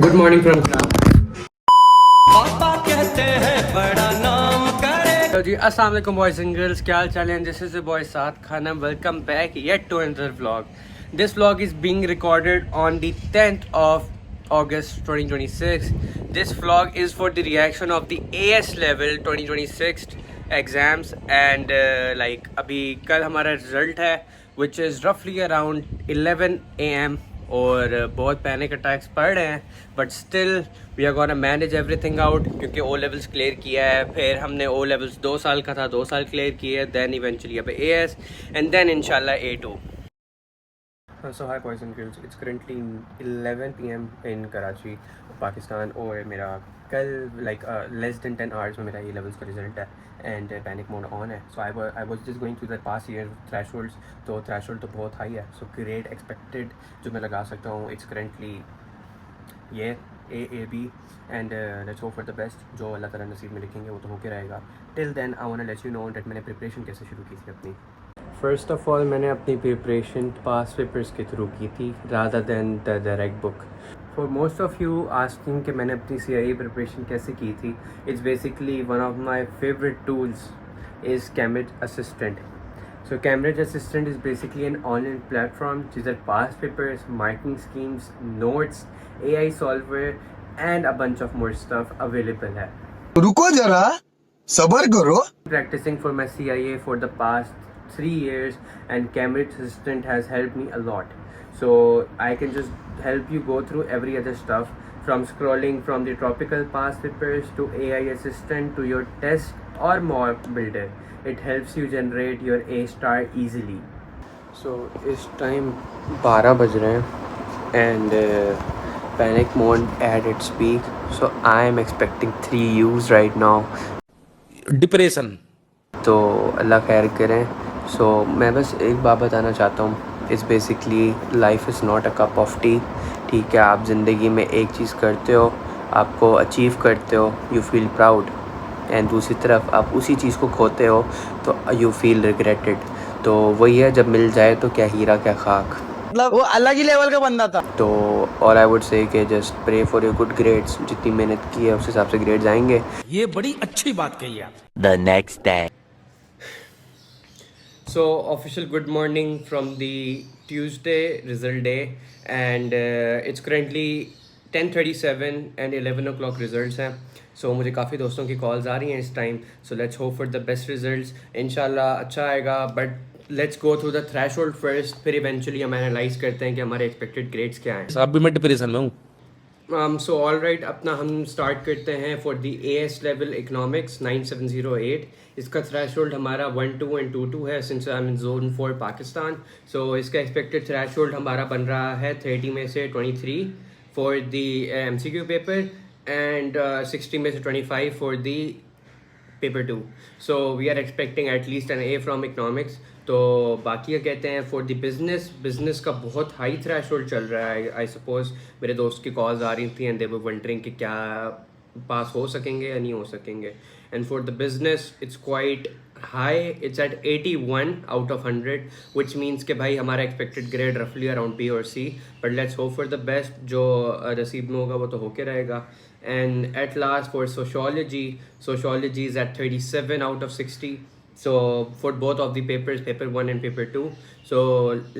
Good morning from class. So ji, Assalamualaikum boys and girls. क्या हाल चाल है? This is your boy Saad Khan. Welcome back yet to another vlog. This vlog is being recorded on the 10th of August 2026. This vlog is for the reaction of the AS level 2026 exams and like अभी कल हमारा result है which is roughly around 11 AM और बहुत panic attacks पड़ रहे हैं but still we are gonna manage everything out क्योंकि ओ लेवल्स क्लियर किया है, फिर हमने ओ लेवल्स 2 साल का था 2 साल क्लियर किया, देन इवेंचुअली अब AS एंड देन इंशाल्लाह A2. So hi boys and girls, it's currently 11 PM in Karachi, Pakistan और मेरा कल like less than 10 hours में मेरा A levels का रिजल्ट है एंड पैनिक मोड ऑन है. So I was just going through the past year thresholds, तो threshold तो बहुत हाई है. सो ग्रेड एक्सपेक्टेड जो मैं लगा सकता हूँ इट्स करेंटली ये A B and let's hope for the best. जो अल्लाह ताला नसीब में लिखेंगे वो तो होके रहेगा. Till then I want to let you know that मैंने प्रिपरेशन कैसे शुरू की थी अपनी. फ़र्स्ट ऑफ़ ऑल मैंने अपनी प्रिपरेशन पास पेपर्स के थ्रू की थी rather than the direct book. For most of you asking कि मैंने अपनी CIE प्रिपरेशन कैसे की थी, it's basically one of my favourite tools is Cambridge assistant. So Cambridge Assistant is basically an online platform जिधर past papers, marking schemes, notes, AI solver and a bunch of more stuff available है. रुको जरा सबर करो. Practicing for my CIA for the past 3 years and Cambridge Assistant has helped me a lot. So I can just help you go through every other stuff from scrolling from the tropical past papers to AI Assistant to your test or mock builder. It helps you generate your A star easily. So इस time 12 बज रहे हैं and panic mode at its peak. So I am expecting 3 U's right now. Depression. तो अल्लाह खैर करें. सो मैं बस एक बात बताना चाहता हूँ. It's basically life is not a cup of T. ठीक है, आप ज़िंदगी में एक चीज़ करते हो, आपको अचीव करते हो, यू फील प्राउड, एंड दूसरी तरफ आप उसी चीज़ को खोते हो तो यू फील रिग्रेटेड. तो वही है, जब मिल जाए तो क्या हीरा क्या खाक. मतलब वो अलग ही लेवल का बंदा था. तो और आई वुड से कि just pray for your good grades. जितनी मेहनत की है उस हिसाब से ग्रेड्स आएंगे. ये बड़ी अच्छी बात कही आप. The next day. So official good morning from the Tuesday result day and it's currently 10:37 and 11 o'clock results हैं. So मुझे काफ़ी दोस्तों की कॉल्स आ रही हैं इस time. So let's hope for the best results. इंशाल्लाह अच्छा आएगा, but let's go through the threshold first. फिर eventually हम एनालाइज करते हैं कि हमारे expected grades क्या हैं. अब भी मैं डिप्रेशन में हूँ. So all right, अपना हम स्टार्ट करते हैं for the AS level economics 9708. इसका थ्रेशोल्ड हमारा 1 2 एंड 2 2 है since I am in zone 4 Pakistan. So इसका एक्सपेक्टेड थ्रेशोल्ड हमारा बन रहा है 30 में से 23 for the MCQ paper and 60 में से 25 for the paper 2. So we are expecting at least an A from economics. तो बाकी कहते हैं फॉर द बिजनेस का बहुत हाई थ्रेशोल्ड चल रहा है. आई सपोज मेरे दोस्त की कॉल्स आ रही थी एंड दे वर वंडरिंग कि क्या पास हो सकेंगे या नहीं हो सकेंगे. And for the business it's quite high, it's at 81 out of 100 which means कि भाई हमारा एक्सपेक्टेड ग्रेड रफली अराउंड B और C. But let's hope for the best. जो नसीब में होगा वो तो होके रहेगा. And at last for sociology is at 37 out of 60. So for both of the papers, paper 1 and paper 2. So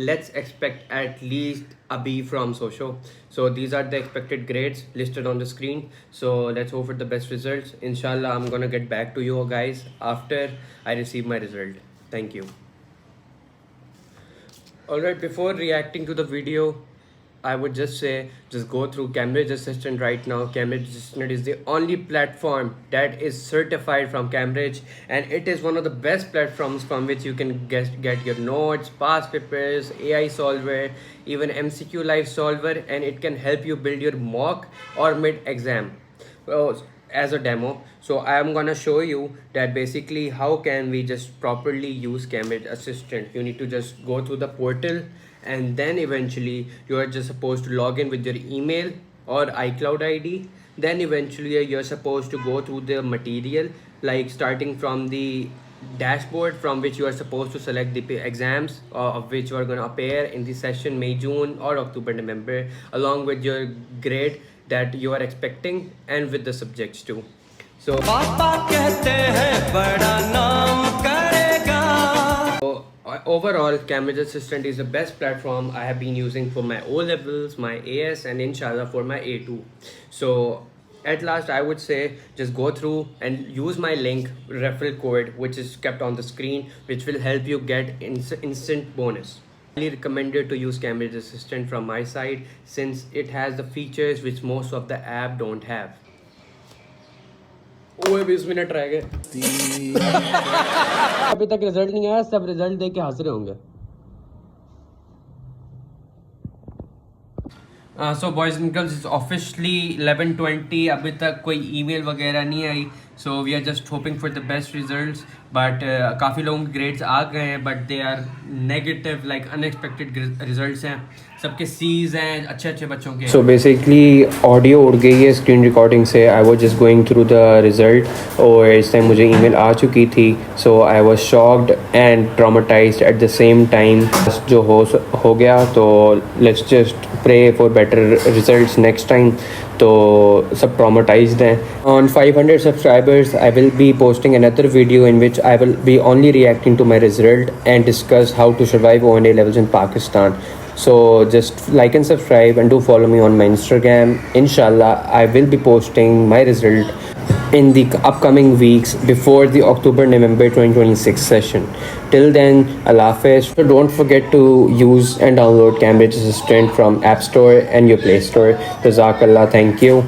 let's expect at least a B from Socio. So these are the expected grades listed on the screen. So let's hope for the best results. Inshallah, I'm gonna get back to you guys after I receive my result. Thank you. Alright, before reacting to the video, I would just say, just go through Cambridge Assistant right now. Cambridge Assistant is the only platform that is certified from Cambridge, and it is one of the best platforms from which you can get your notes, past papers, AI solver, even MCQ live solver, and it can help you build your mock or mid exam as a demo. So I am gonna show you that basically how can we just properly use Cambridge Assistant. You need to just go through the portal and then eventually you are just supposed to log in with your email or iCloud ID. Then eventually you're supposed to go through the material, like starting from the dashboard from which you are supposed to select the exams of which you are going to appear in the session May, June or October, November, along with your grade that you are expecting and with the subjects too. So पापा कहते हैं बड़ा नाम करेगा. So overall, Cambridge Assistant is the best platform I have been using for my O levels, my AS, and inshallah for my A2. So at last, I would say just go through and use my link referral code, which is kept on the screen, which will help you get instant bonus. I highly recommended to use Cambridge Assistant from my side since it has the features which most of the app don't have. ओए 20 minute रह गए. अभी तक result नहीं आया, सब result देख के हंस रहे होंगे. So boys and girls, it's officially 11:20. अभी तक कोई ईमेल वगैरह नहीं आई. So we are just hoping for the best results. But काफ़ी लोगों के ग्रेड्स आ गए हैं, but they are negative, like unexpected results हैं. सबके C's हैं, अच्छे बच्चों के. So basically ऑडियो उड़ गई है स्क्रीन रिकॉर्डिंग से. I was just going through the result और इस टाइम मुझे ईमेल आ चुकी थी. So I was shocked and traumatized at the same time. जो हो गया तो let's just pray for better results next time. तो सब traumatized हैं. On 500 subscribers, I will be posting another video in which I will be only reacting to my result and discuss how to survive O&A levels in Pakistan. So just like and subscribe and do follow me on my Instagram. Inshallah, I will be posting my result in the upcoming weeks before the October-November 2026 session. Till then, Allah Hafiz. So don't forget to use and download Cambridge Assistant from App Store and your Play Store. Jazakallah, thank you.